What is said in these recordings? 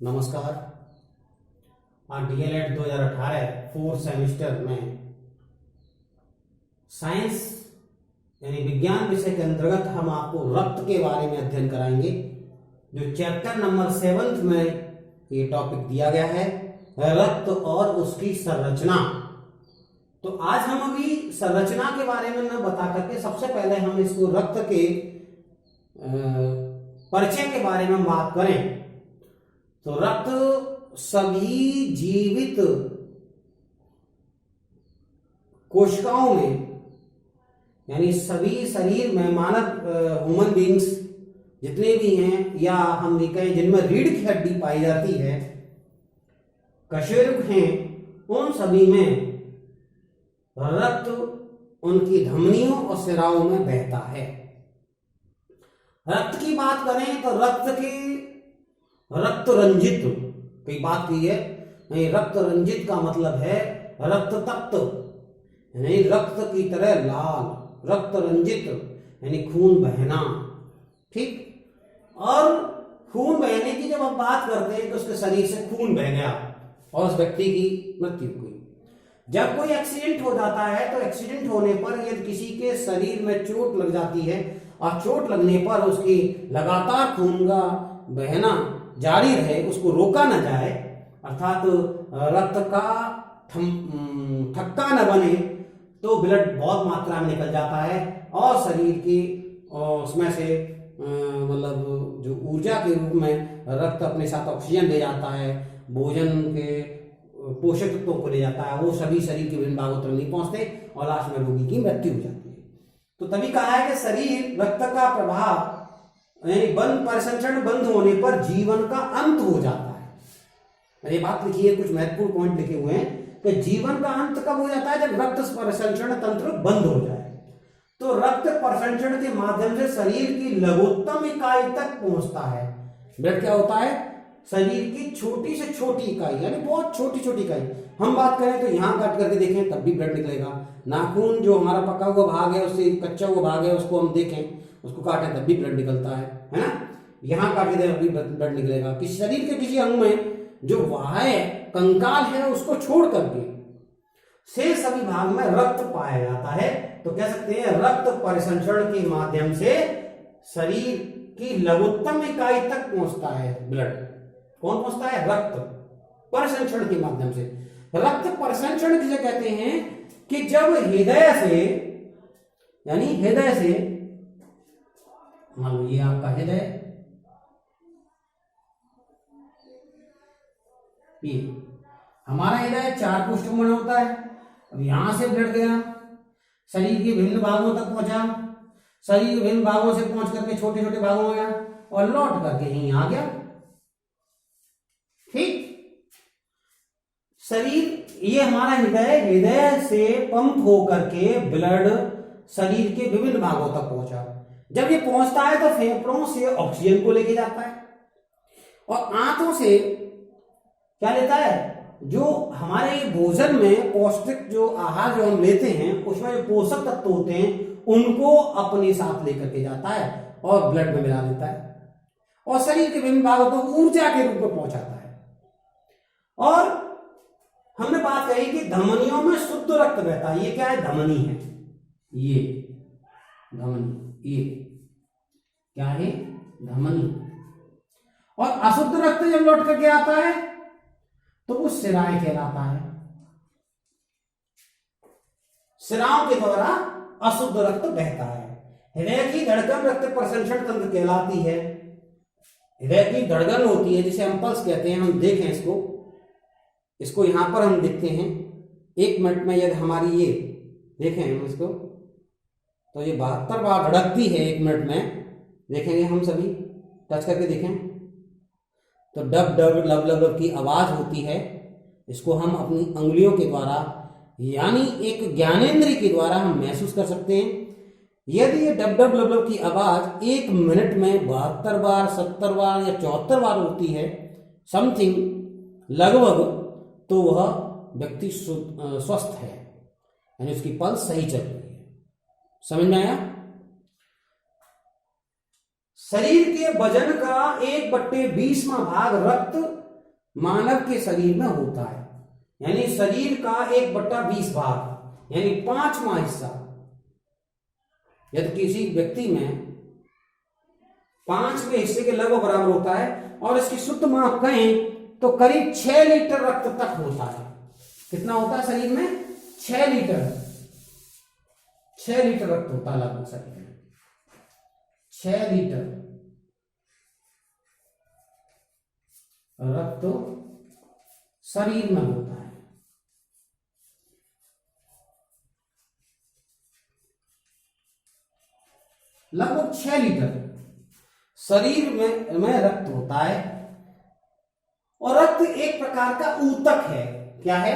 नमस्कार। आज DElEd 2018 fourth semester में साइंस यानी विज्ञान विषय के अंतर्गत हम आपको रक्त के बारे में अध्ययन कराएंगे। जो चैप्टर नंबर 7 में ये टॉपिक दिया गया है, रक्त और उसकी संरचना। तो आज हम अभी संरचना के बारे में न बता करके सबसे पहले हम इसको रक्त के परिचय के बारे में बात करें। तो रक्त सभी जीवित कोशिकाओं में यानी सभी शरीर में मानव ह्यूमन बींग्स जितने भी हैं, या हम भी कहें जिनमें रीढ़ की हड्डी पाई जाती है, कशेरुक हैं, उन सभी में रक्त उनकी धमनियों और सिराओं में बहता है। रक्त की बात करें तो रक्त रंजित की बात की है। नहीं, रक्त रंजित का मतलब है रक्त तप्त, यानी रक्त की तरह लाल, रक्त रंजित यानी खून बहना। ठीक। और खून बहने की जब हम बात करते हैं तो उसके शरीर से खून बह गया और उस व्यक्ति की मृत्यु हुई। जब कोई एक्सीडेंट हो जाता है तो एक्सीडेंट होने पर यदि किसी के शरीर में चोट लग जाती है और चोट लगने पर उसकी लगातार खून का बहना जारी रहे, उसको रोका न जाए, अर्थात रक्त का थक्का न बने, तो ब्लड बहुत मात्रा में निकल जाता है और शरीर की उसमें से मतलब जो ऊर्जा के रूप में रक्त अपने साथ ऑक्सीजन ले जाता है, भोजन के पोषक तत्वों को ले जाता है, वो सभी शरीर के विभिन्न भागों तक नहीं पहुंचते और लास्ट में रोगी की मृत्यु हो जाती है। तो तभी कहा है कि शरीर रक्त का प्रभाव यानी परिसंचरण बंद होने पर जीवन का अंत हो जाता है। ये बात लिखी है, कुछ महत्वपूर्ण पॉइंट लिखे हुए हैं कि जीवन का अंत कब हो जाता है? जब रक्त परिसंचरण तंत्र बंद हो जाए। तो रक्त परिसंचरण के माध्यम से शरीर की लघुत्तम इकाई तक पहुंचता है। ब्लड क्या होता है? शरीर की छोटी से छोटी इकाई, यानी बहुत छोटी छोटी इकाई। हम बात करें तो यहां काट करके देखें तब भी ब्लड निकलेगा। नाखून जो हमारा पका हुआ भाग है, उससे कच्चा हुआ भाग है, उसको हम देखें, उसको काटें तब भी ब्लड निकलता है ना। यहां काटे तब भी ब्लड निकलेगा। किसी शरीर के किसी अंग में जो बाह्य कंकाल है उसको छोड़ करके शेष सभी भाग में रक्त पाया जाता है। तो कह सकते हैं रक्त परिसंचरण के माध्यम से शरीर की लघुत्तम इकाई तक पहुंचता है ब्लड। कौन पहुंचता है? रक्त परिसंचरण के माध्यम से। रक्त परिसंचरण किसे कहते हैं? कि जब हृदय से, यानी हृदय से, मान लो ये आपका हृदय, ये हमारा हृदय 4 कोशिकाओं में होता है। अब यहां से ब्लड गया, शरीर के विभिन्न भागों तक पहुंचा, शरीर के विभिन्न भागों से पहुंच करके छोटे छोटे भागों में गया और लौट करके यहीं आ गया। ठीक। शरीर, ये हमारा हृदय से पंप होकर के ब्लड शरीर के विभिन्न भागों तक पहुंचा। जब ये पहुंचता है तो फेफड़ों से ऑक्सीजन को लेके जाता है और आंतों से क्या लेता है? जो हमारे भोजन में पौष्टिक जो आहार जो हम लेते हैं उसमें जो पोषक तत्व होते हैं उनको अपने साथ लेकर के जाता है और ब्लड में मिला देता है और शरीर के विभिन्न भागों को ऊर्जा के रूप में पहुंचाता है। और हमने बात कही कि धमनियों में शुद्ध रक्त बहता है। ये क्या है? धमनी है। ये धमनी, ये क्या है? धमनी। और अशुद्ध रक्त जब लौट करके आता है तो वो सिराएं कहलाता है। सिराओं के द्वारा अशुद्ध रक्त बहता है। हृदय की धड़कन रक्त परिसंचरण तंत्र कहलाती है। हृदय की धड़कन होती है जिसे हम पल्स कहते हैं। हम देखें इसको यहां पर हम देखते हैं। 1 मिनट में यदि हमारी ये देखें हम इसको, तो ये 72 बार धड़कती है 1 मिनट में। देखेंगे हम सभी, टच करके देखें तो डब डब लब लब लब की आवाज होती है। इसको हम अपनी अंगुलियों के द्वारा यानी एक ज्ञानेंद्रिय के द्वारा हम महसूस कर सकते हैं। यदि ये डब डब लब लब की आवाज 1 मिनट में 72 बार, 70 बार या 74 बार होती है समथिंग लगभग, तो वह व्यक्ति स्वस्थ है, यानी उसकी पल्स सही चल रही है। समझ में आया? शरीर के वजन का 1/20वां भाग रक्त मानव के शरीर में होता है। यानी शरीर का 1/20 भाग यानी 5वां हिस्सा यदि किसी व्यक्ति में 5वें हिस्से के लगभग बराबर होता है और इसकी शुद्ध माप कहें तो करीब 6 लीटर रक्त तक होता है। कितना होता है शरीर में? 6 लीटर। 6 लीटर रक्त होता है लगभग शरीर में। 6 लीटर रक्त शरीर में होता है। लगभग 6 लीटर शरीर में रक्त होता है। और रक्त एक प्रकार का ऊतक है। क्या है?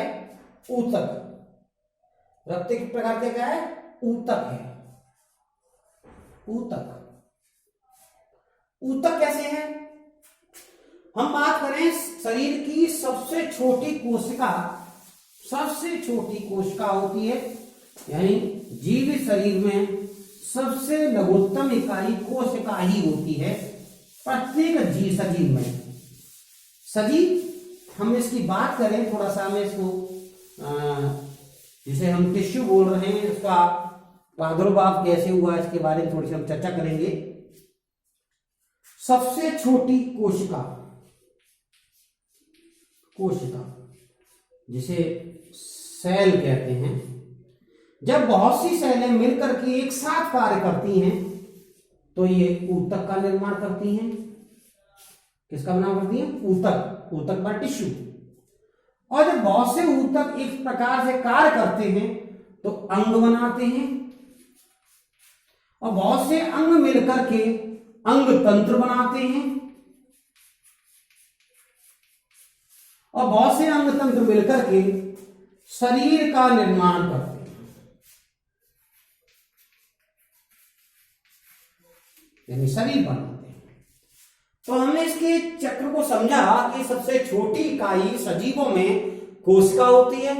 ऊतक। रक्त एक प्रकार का क्या है? ऊतक है। ऊतक। ऊतक कैसे है? हम बात करें शरीर की सबसे छोटी कोशिका, सबसे छोटी कोशिका होती है यानी जीवित शरीर में सबसे लघुत्तम इकाई कोशिका ही होती है प्रत्येक सजीव में। सजीव हम इसकी बात करें थोड़ा सा, मैं इसको जिसे हम टिश्यू बोल रहे हैं उसका प्रादुर्भाव कैसे हुआ इसके बारे में थोड़ी सी हम चर्चा करेंगे। सबसे छोटी कोशिका, कोशिका जिसे सेल कहते हैं, जब बहुत सी सेलें मिलकर के एक साथ कार्य करती हैं तो ये ऊतक का निर्माण करती हैं। किसका निर्माण करती हैं? ऊतक। ऊतक का टिश्यू। और जब बहुत से ऊतक एक प्रकार से कार्य करते हैं तो अंग बनाते हैं और बहुत से अंग मिलकर के अंग तंत्र बनाते हैं और बहुत से अंग तंत्र मिलकर के शरीर का निर्माण करते हैं। यानी शरीर बनाते हैं। तो हमने इसके चक्र को समझा कि सबसे छोटी इकाई सजीवों में कोशिका होती है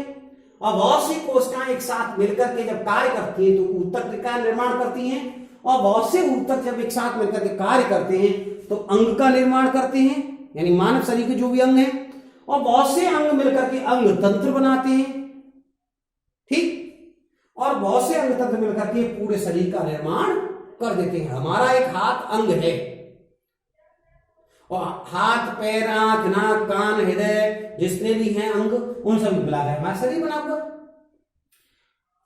और बहुत सी कोशिकाएं एक साथ मिलकर के जब कार्य करती हैं तो ऊतक का निर्माण करती हैं और बहुत से ऊतक जब एक साथ मिलकर के कार्य करते हैं तो अंग का निर्माण करते हैं यानी मानव शरीर के जो भी अंग हैं और बहुत से अंग मिलकर के अंग तंत्र बनाते हैं। ठीक। और बहुत से अंग तंत्र मिलकर के पूरे शरीर का निर्माण कर देते हैं। हमारा एक हाथ अंग है और हाथ, पैर, आंख, नाक, कान, हृदय जितने भी हैं अंग उन सभी मिलाकर हमारा शरीर बना हुआ।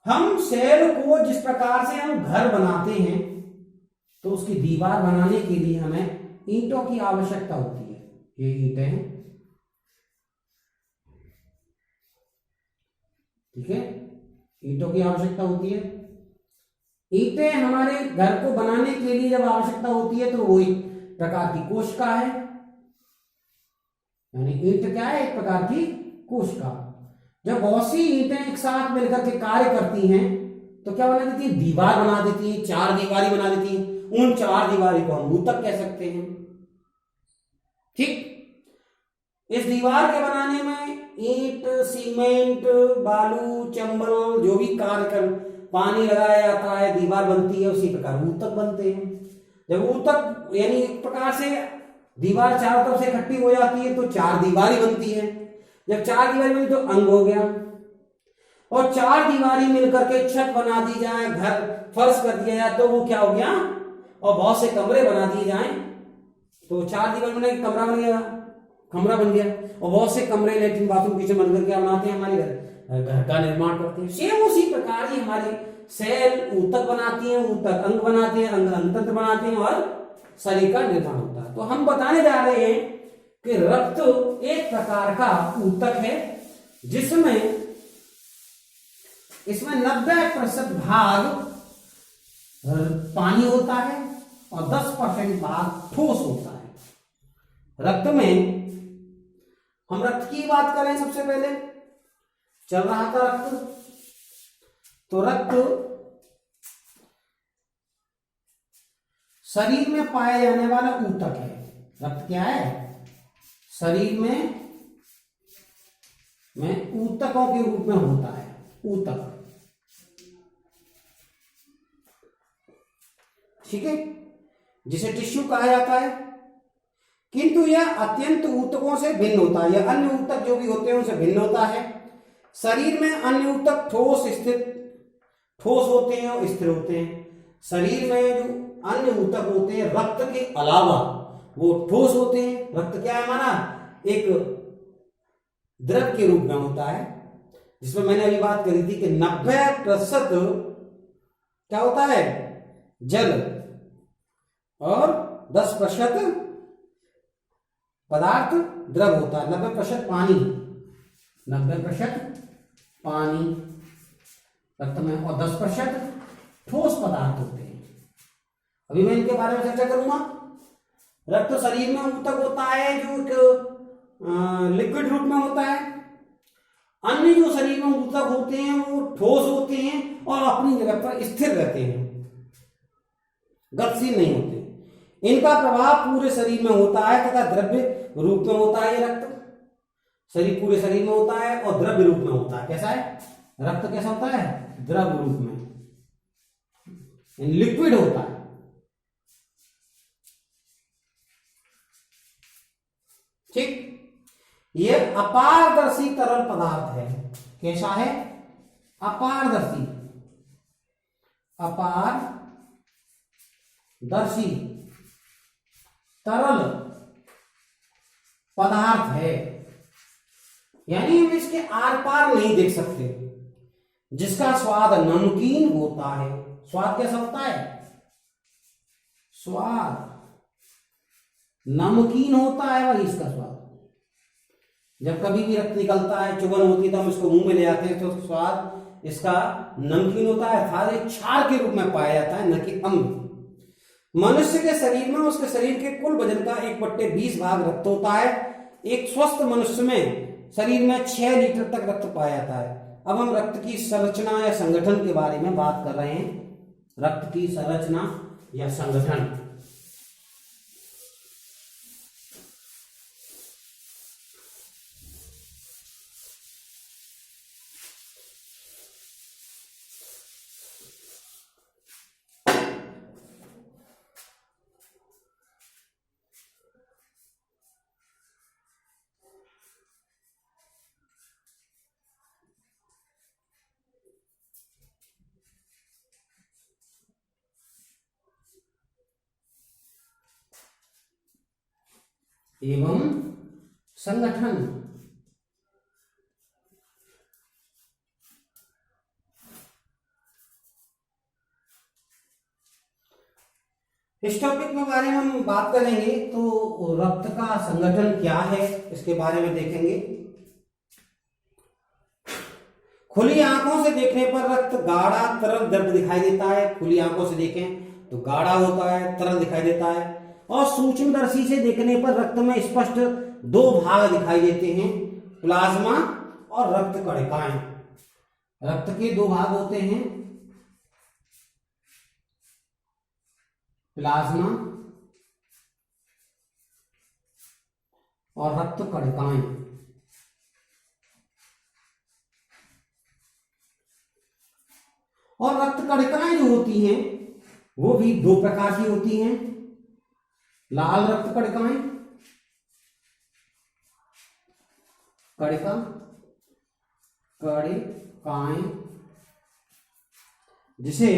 हम सेल को जिस प्रकार से हम घर बनाते हैं तो उसकी दीवार बनाने के लिए हमें ईंटों की आवश्यकता होती है। ये ईंटें हैं, ठीक है, ईंटों की आवश्यकता होती है। ईंटें हमारे घर को बनाने के लिए जब आवश्यकता होती है तो वो एक प्रकार की कोशिका है। यानी ईंट क्या है? एक प्रकार की कोशिका। जब बहुत सी ईंटें एक साथ मिलकर के कार्य करती हैं तो क्या बना देती है? दीवार बना देती है, 4 दीवारी बना देती है। उन 4 दीवारी को हम ऊतक कह सकते हैं। ठीक। इस दीवार के बनाने में ईंट, सीमेंट, बालू, चंबल जो भी कार्य कर पानी लगाया जाता है, दीवार बनती है, उसी प्रकार ऊतक बनते हैं। जब ऊतक यानी एक प्रकार से दीवार चारों तरफ से इकट्ठी हो जाती है तो 4 दीवारी बनती है। जब 4 दीवारी बनी तो अंग हो गया और 4 दीवारी मिलकर के छत बना दी जाए, घर फर्श कर दिया जाए तो वो क्या हो गया? और बहुत से कमरे बना दिए जाए तो 4 दीवार बने कमरा बन गया, कमरा बन गया। और बहुत से कमरे, लेटरिन, बाथरूम, किचन बनकर क्या बनाते हैं? हमारे घर का निर्माण करते हैं। सेम उसी प्रकार ही हमारी सेल ऊतक बनाती हैं, ऊतक अंग बनाते हैं, अंग अंतत्र बनाते हैं और शरीर का निर्माण होता है। तो हम बताने जा रहे हैं कि रक्त एक प्रकार का ऊतक है जिसमें इसमें 90% भाग पानी होता है और 10% भाग ठोस होता है। रक्त में हम रक्त की बात करें, सबसे पहले चल रहा था रक्त, तो रक्त शरीर में पाया जाने वाला ऊतक है। रक्त क्या है? शरीर में ऊतकों के रूप में होता है। ऊतक, ठीक है, जिसे टिश्यू कहा जाता है। किंतु यह अत्यंत ऊतकों से भिन्न होता है, यह अन्य ऊतक जो भी होते हैं उनसे भिन्न होता है। शरीर में अन्य ऊतक ठोस होते हैं और स्थिर होते हैं। शरीर में जो अन्य ऊतक होते हैं रक्त के अलावा वो ठोस होते हैं। रक्त क्या है हमारा, एक द्रव के रूप में होता है, जिसमें मैंने अभी बात करी थी कि 90% क्या होता है, जल और 10% पदार्थ द्रव होता है। 90% पानी, 90% पानी रक्त में और 10% ठोस पदार्थ होते हैं। अभी मैं इनके बारे में चर्चा करूंगा। रक्त शरीर में ऊतक होता है जो एक लिक्विड रूप में होता है। अन्य जो शरीर में ऊतक होते हैं वो ठोस होते हैं और अपनी जगह पर स्थिर रहते हैं, गतिशील नहीं होते। इनका प्रभाव पूरे शरीर में होता है तथा द्रव्य रूप में होता है। ये रक्त शरीर पूरे शरीर में होता है और द्रव्य रूप में होता है। कैसा है रक्त, कैसा होता है, द्रव रूप में, लिक्विड होता है। ठीक, यह अपारदर्शी तरल पदार्थ है। कैसा है, अपारदर्शी, अपारदर्शी तरल पदार्थ है, यानी हम इसके आर पार नहीं देख सकते। जिसका स्वाद नमकीन होता है। स्वाद कैसा होता है, स्वाद नमकीन होता है भाई इसका स्वाद। जब कभी भी रक्त निकलता है, चुभन होती है तो हम इसको मुंह में ले आते हैं, तो स्वाद इसका नमकीन होता है, अर्थात क्षार के रूप में पाया जाता है, न कि अम्ल। मनुष्य के शरीर में उसके शरीर के कुल वजन का 1/20 भाग रक्त होता है। एक स्वस्थ मनुष्य में शरीर में 6 लीटर तक रक्त पाया जाता है। अब हम रक्त की संरचना या संगठन के बारे में बात कर रहे हैं। रक्त की संरचना या संगठन। एवं संगठन। इस टॉपिक के बारे में हम बात करेंगे तो रक्त का संगठन क्या है इसके बारे में देखेंगे। खुली आंखों से देखने पर रक्त गाढ़ा तरल द्रव दिखाई देता है। खुली आंखों से देखें तो गाढ़ा होता है, तरल दिखाई देता है। और सूक्ष्मदर्शी से देखने पर रक्त में स्पष्ट 2 भाग दिखाई देते हैं, प्लाज्मा और रक्त कणिकाएं। रक्त के 2 भाग होते हैं, प्लाज्मा और रक्त कणिकाएं। और रक्त कणिकाएं जो होती हैं वो भी 2 प्रकार की होती हैं। लाल रक्त कणिकाएं, कणिकाएं जिसे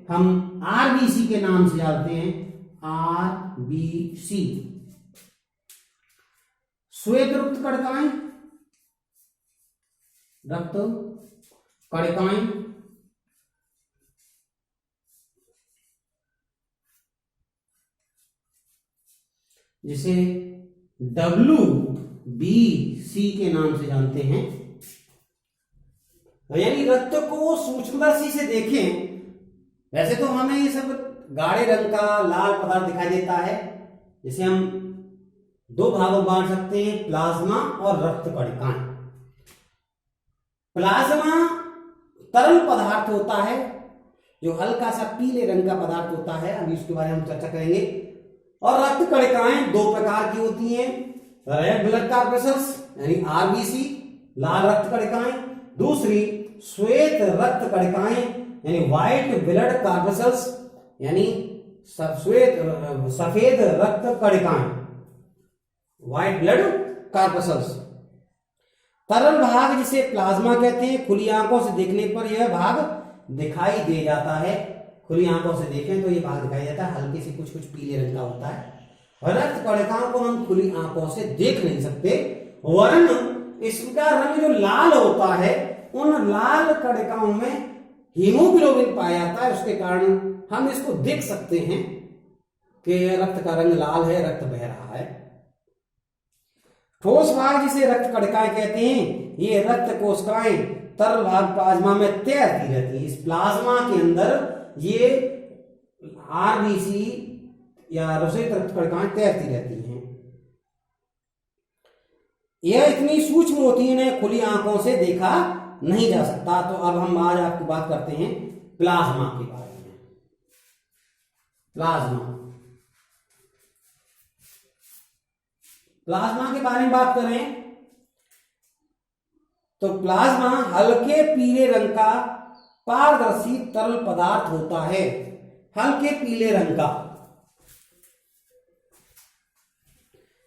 हम आरबीसी के नाम से जानते हैं, आरबीसी। श्वेत रक्त कणिकाएं, रक्त कणिकाएं जिसे WBC के नाम से जानते हैं। यानी रक्त को सूक्ष्मदर्शी से देखें, वैसे तो हमें ये सब गाढ़े रंग का लाल पदार्थ दिखाई देता है, जिसे हम 2 भागों में बांट सकते हैं, प्लाज्मा और रक्त कणिकाएं। प्लाज्मा तरल पदार्थ होता है जो हल्का सा पीले रंग का पदार्थ होता है, अभी उसके बारे में हम चर्चा करेंगे। और रक्त कणिकाएं 2 प्रकार की होती हैं, रेड ब्लड कॉर्पस्कल्स यानी आरबीसी, लाल रक्त कणिकाएं। दूसरी श्वेत रक्त कणिकाएं यानी व्हाइट ब्लड कॉर्पस्कल्स यानी सफेद रक्त कणिकाएं। White blood corpuscles. तरल भाग जिसे प्लाज्मा कहते हैं, खुली आंखों से देखने पर यह भाग दिखाई दे जाता है। खुली आंखों से देखें तो यह भाग दिखाई देता है, हल्के से कुछ कुछ पीले रंग का होता है। रक्त कणिकाओं को हम खुली आंखों से देख नहीं सकते, वरन इसका रंग जो लाल होता है, उन लाल कणिकाओं में हीमोग्लोबिन पाया जाता है। उसके कारण हम इसको देख सकते हैं कि रक्त का रंग लाल है, रक्त बह रहा है। ठोस भाग जिसे रक्त कणिकाएं कहते हैं, ये रक्त कोशिकाएं तरल भाग प्लाज्मा में तैरती रहती है। इस प्लाज्मा के अंदर ये आरबीसी या रोसेट रक्त कणिकाएं तैरती रहती हैं। यह इतनी सूक्ष्म होती है, इन्हें खुली आंखों से देखा नहीं जा सकता। तो अब हम आज आपकी बात करते हैं प्लाज्मा के बारे में। प्लाज्मा के बारे में बात करें तो प्लाज्मा हल्के पीले रंग का पारदर्शी तरल पदार्थ होता है। हल्के पीले रंग का,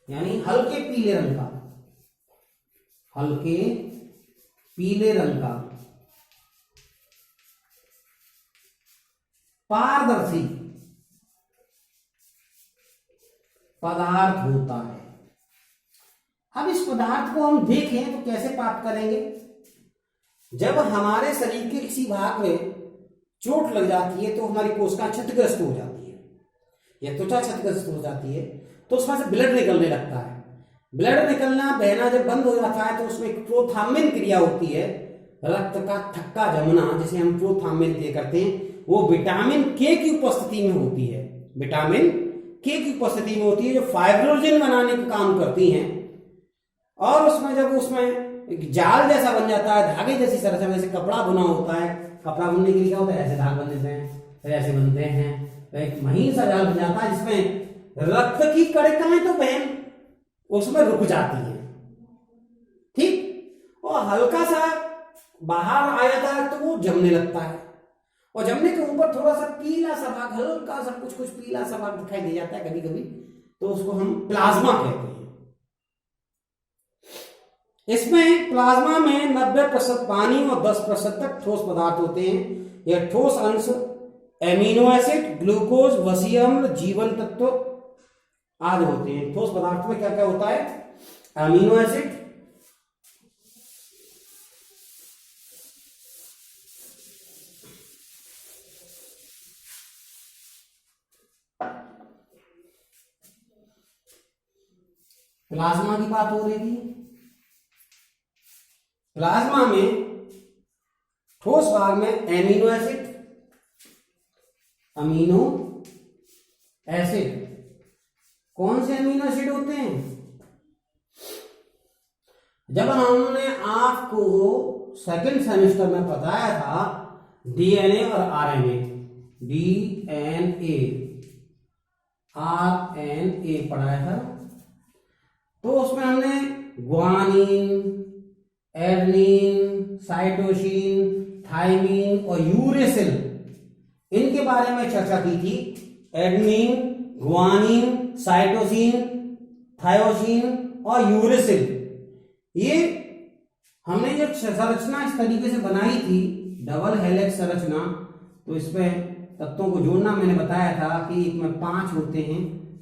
यानी हल्के पीले रंग का, हल्के पीले रंग का पारदर्शी पदार्थ होता है। अब इस पदार्थ को हम देखें तो कैसे प्राप्त करेंगे? जब हमारे शरीर के किसी भाग में चोट लग जाती है तो हमारी कोशिका क्षतिग्रस्त हो जाती है, या त्वचा क्षतिग्रस्त हो जाती है, तो उसमें से ब्लड निकलने लगता है। ब्लड निकलना, बहना जब बंद हो जाता है तो उसमें प्रोथाम्बिन क्रिया होती है, रक्त का थक्का जमना, जिसे हम प्रोथाम्बिन क्रिया करते हैं, वो विटामिन के की उपस्थिति में होती है। विटामिन के की उपस्थिति में होती है, जो फाइब्रोजिन बनाने का काम करती हैं। और उसमें जब उसमें एक जाल जैसा बन जाता है, धागे जैसी संरचना, जैसे कपड़ा बुना होता है, कपड़ा बुनने के लिए क्या होता है, ऐसे धागे बनते हैं, फिर ऐसे बनते हैं, तो एक महीन सा जाल बन जाता है जिसमें रक्त की कणिकाएं तो बहन उसमें रुक जाती है, ठीक, और हल्का सा बाहर आ जाता है तो वो जमने लगता है, और जमने के ऊपर थोड़ा सा पीला सा भाग, हल्का सा कुछ कुछ पीला सा भाग दिखाई दे जाता है कभी कभी, तो उसको हम प्लाज्मा कहते हैं। इसमें प्लाज्मा में 90% पानी और 10% तक ठोस पदार्थ होते हैं। यह ठोस अंश एमिनो एसिड, ग्लूकोज, वसीय अम्ल, जीवन तत्व आदि होते हैं। ठोस पदार्थ में क्या क्या होता है? अमीनो एसिड, प्लाज्मा की बात हो रही थी। प्लाज्मा में ठोस भाग में एमिनो एसिड, अमीनो एसिड, कौन से अमीनो एसिड होते हैं? जब हमने आपको सेकंड सेमेस्टर में बताया था डीएनए और आरएनए, डीएनए आरएनए पढ़ाया था, तो उसमें हमने ग्वानिन, एडेनिन, साइटोसिन, थाइमिन और यूरेसिल, इनके बारे में चर्चा की थी। एडेनिन, ग्वानिन, साइटोसिन, थायोसिन और यूरेसिल, ये हमने जो संरचना इस तरीके से बनाई थी, डबल हेलिक्स संरचना, तो इसमें तत्वों को जोड़ना मैंने बताया था कि इसमें 5 होते हैं,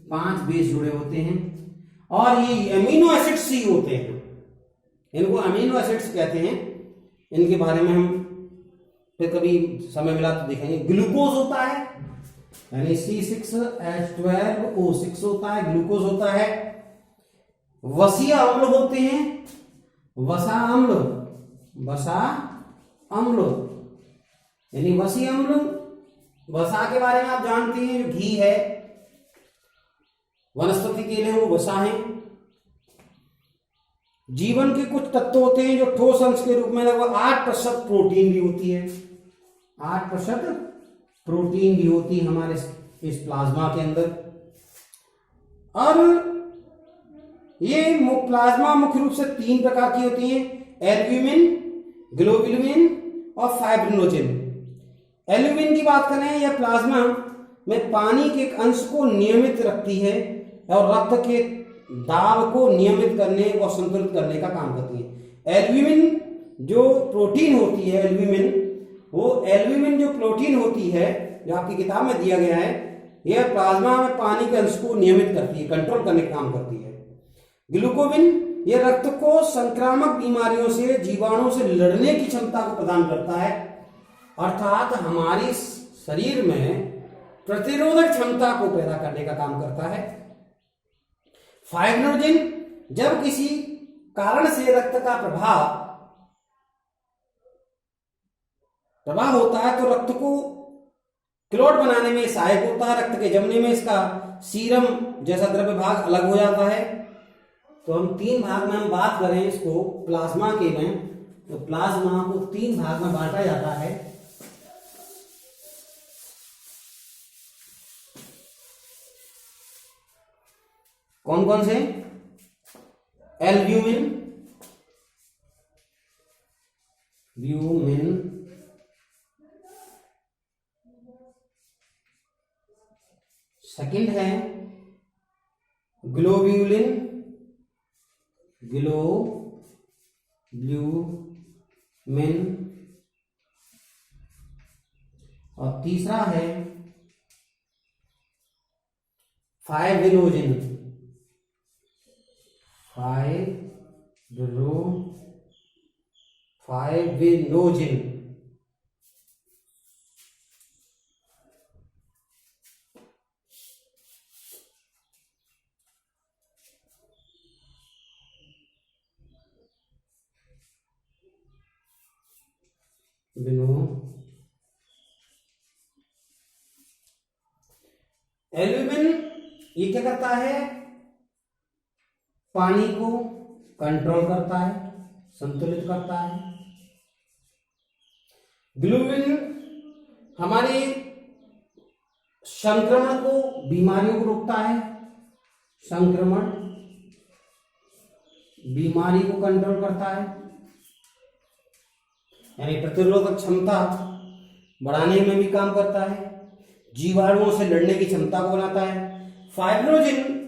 5 बेस जुड़े होते हैं, और ये अमीनो एसिड्स ही होते हैं, इनको अमीनो एसिड्स कहते हैं। इनके बारे में हम फिर कभी समय मिला तो देखेंगे। ग्लूकोज होता है, यानी C6H12O6 होता है, ग्लूकोज होता है। वसीय अम्ल होते हैं, वसा अम्ल, वसा अम्ल, यानी वसीय अम्ल, वसा के बारे में आप जानते हैं, जो घी है वनस्पति के लिए वो वसा है। जीवन के कुछ तत्व होते हैं जो ठोस अंश के रूप में, लगभग 8% प्रोटीन भी होती है, 8% प्रोटीन भी होती है हमारे इस प्लाज्मा के अंदर। और ये प्लाज्मा मुख्य रूप से 3 प्रकार की होती है, एल्ब्यूमिन, ग्लोबुलिन और फाइब्रिनोजेन। एल्ब्यूमिन की बात करें, यह प्लाज्मा में पानी के एक अंश को नियमित रखती है और रक्त के दाब को नियमित करने और संतुलित करने का काम करती है। एल्ब्यूमिन जो प्रोटीन होती है, एल्ब्यूमिन जो प्रोटीन होती है, जो आपकी किताब में दिया गया है, यह प्लाज्मा में पानी के अंश को नियमित करती है, कंट्रोल करने का काम करती है। ग्लूकोविन यह रक्त को संक्रामक बीमारियों से, जीवाणुओं से लड़ने की क्षमता को प्रदान करता है, अर्थात हमारी शरीर में प्रतिरोधक क्षमता को पैदा करने का काम करता है। फाइब्रिनोजेन जब किसी कारण से रक्त का प्रवाह होता है तो रक्त को क्लॉट बनाने में सहायक होता है। रक्त के जमने में इसका सीरम जैसा द्रव्य भाग अलग हो जाता है। तो हम 3 भाग में हम बात करें इसको प्लाज्मा के में, तो प्लाज्मा को 3 भाग में बांटा जाता है। कौन कौन से? एल्ब्यूमिन, सेकंड है ग्लोब्यूलिन, और तीसरा है फाइब्रिनोजेन। एल्ब्यूमिन ये क्या करता है? पानी को कंट्रोल करता है, संतुलित करता है। ग्लोब्यूलिन हमारे संक्रमण को, बीमारियों को रोकता है, संक्रमण बीमारी को कंट्रोल करता है, यानी प्रतिरोधक क्षमता बढ़ाने में भी काम करता है, जीवाणुओं से लड़ने की क्षमता को बनाता है। फाइब्रिनोजेन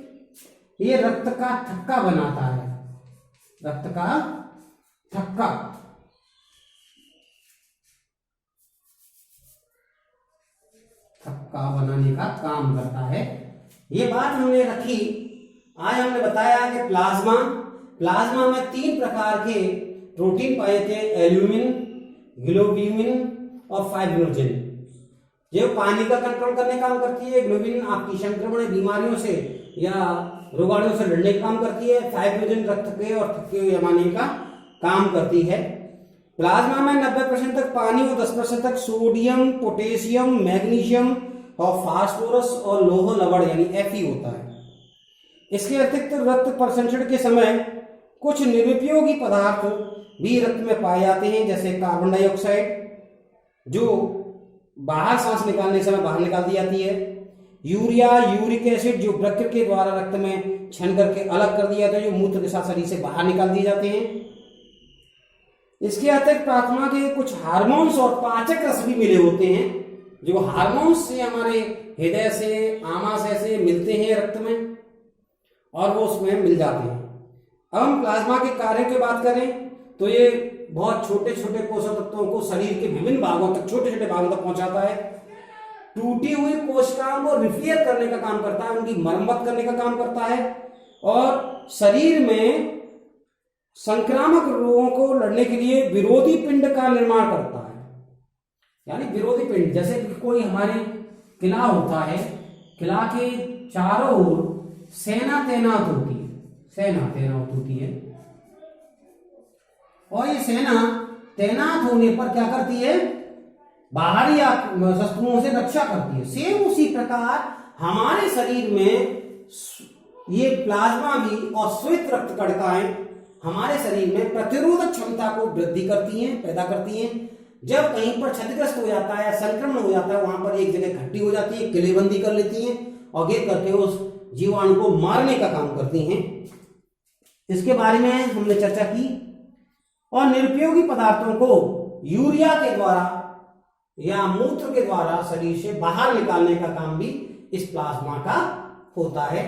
ये रक्त का थक्का बनाता है, रक्त का थक्का बनाने का काम करता है। ये बात हमने रखी। आज हमने बताया कि प्लाज्मा में 3 प्रकार के प्रोटीन पाए जाते हैं, एल्ब्यूमिन, ग्लोब्यूलिन और फाइब्रिनोजेन। जो पानी का कंट्रोल करने का काम करती है, ग्लोब्यूलिन आपकी संक्रमण बीमारियों से या रोगाणुओं से लड़ने का काम करती है, फाइब्रिनोजेन रक्त के और थक्के जमाने का काम करती है। प्लाज्मा में 90% तक पानी और 10% तक सोडियम, पोटेशियम, मैग्नीशियम और फास्फोरस और लौह लवण यानी Fe होता है। इसके अतिरिक्त रक्त प्रसंचरण के समय कुछ निरुपयोगी पदार्थ भी रक्त में पाए जाते हैं, जैसे कार्बन डाइऑक्साइड जो बाहर सांस निकालने समय बाहर निकाल दी जाती है, यूरिया, यूरिक एसिड जो वृक्क के द्वारा रक्त में छन करके अलग कर दिया जाता है, जो मूत्र के साथ शरीर से बाहर निकाल दिए जाते हैं। इसके अतिरिक्त प्लाज्मा के कुछ हार्मोन्स और पाचक रस भी मिले होते हैं, जो हार्मोन्स से हमारे हृदय से, आमाशय से मिलते हैं रक्त में और वो उसमें मिल जाते हैं। अब हम प्लाज्मा के कार्य की बात करें तो ये बहुत छोटे छोटे पोषक तत्वों को शरीर के विभिन्न भागों तक, छोटे छोटे भागों तक पहुंचाता है। टूटी हुई कोशिकाओं को रिपेयर करने का काम करता है, उनकी मरम्मत करने का काम करता है और शरीर में संक्रामक रोगों को लड़ने के लिए विरोधी पिंड का निर्माण करता है। यानी विरोधी पिंड, जैसे कोई हमारे किला होता है, किला के चारों ओर सेना तैनात होती है और ये सेना तैनात होने पर क्या करती है? बाहरी शत्रुओं से रक्षा करती है। सेम उसी प्रकार हमारे शरीर में ये प्लाज्मा भी और श्वेत रक्त कणिकाएं हमारे शरीर में प्रतिरोधक क्षमता को वृद्धि करती हैं, पैदा करती हैं। जब कहीं पर क्षतिग्रस्त हो जाता है, संक्रमण हो जाता है, वहां पर एक जगह इकट्ठी हो जाती है, किलेबंदी कर लेती हैं और गिर करके उस जीवाणु को मारने का काम करती हैं। इसके बारे में हमने चर्चा की। और निरुपयोगी पदार्थों को यूरिया के द्वारा या मूत्र के द्वारा शरीर से बाहर निकालने का काम भी इस प्लाज्मा का होता है।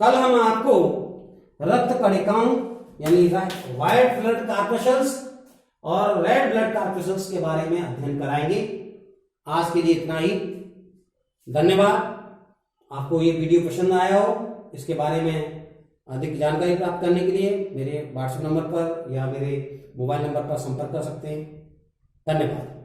कल हम आपको रक्त कणिकाओं यानी व्हाइट ब्लड कॉर्पस्कल्स और रेड ब्लड कॉर्पस्कल्स के बारे में अध्ययन कराएंगे। आज के लिए इतना ही। धन्यवाद। आपको ये वीडियो पसंद आया हो, इसके बारे में अधिक जानकारी प्राप्त करने के लिए मेरे व्हाट्सएप नंबर पर या मेरे मोबाइल नंबर पर संपर्क कर सकते हैं। धन्यवाद।